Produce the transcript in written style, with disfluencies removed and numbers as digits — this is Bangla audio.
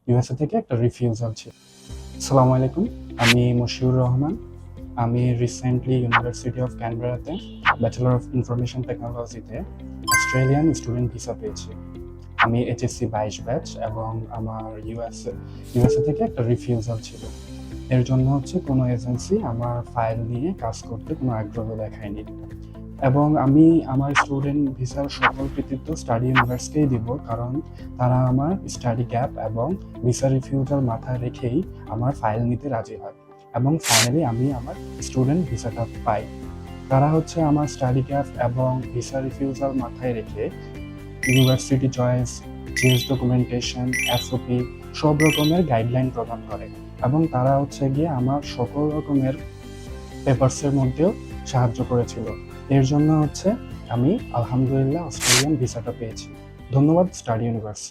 ইউএসএ থেকে একটা রিফিউজাল ছিল। আসসালামু আলাইকুম, আমি মশিউর রহমান। আমি রিসেন্টলি ইউনিভার্সিটি অফ ক্যানবেরাতে ব্যাচেলর অফ ইনফরমেশন টেকনোলজিতে অস্ট্রেলিয়ান স্টুডেন্ট ভিসা পেয়েছি। আমি এইচএসসি 22 ব্যাচ এবং আমার ইউএসএ থেকে একটা রিফিউজাল ছিল। এর জন্য কোনো এজেন্সি আমার ফাইল নিয়ে কাজ করতে কোনো আগ্রহ দেখায়নি, এবং আমি আমার স্টুডেন্ট ভিসার সকল কৃতিত্ব স্টাডি ইউনিভার্সকেই দিব, কারণ তারা আমার স্টাডি গ্যাপ এবং ভিসা রিফিউজাল মাথায় রেখেই আমার ফাইল নিতে রাজি হয় এবং ফাইনালি আমি আমার স্টুডেন্ট ভিসাটা পাই। তারা আমার স্টাডি গ্যাপ এবং ভিসা রিফিউজাল মাথায় রেখে university choice, GS documentation, SOP সব রকমের গাইডলাইন প্রদান করে, এবং তারা গিয়ে আমার সকল রকমের পেপারসের মধ্যেও সাহায্য করেছিল। এর জন্য আমি আলহামদুলিল্লাহ অস্ট্রেলিয়ান ভিসাটা পেয়েছি। ধন্যবাদ স্টাডি ইউনিভার্স।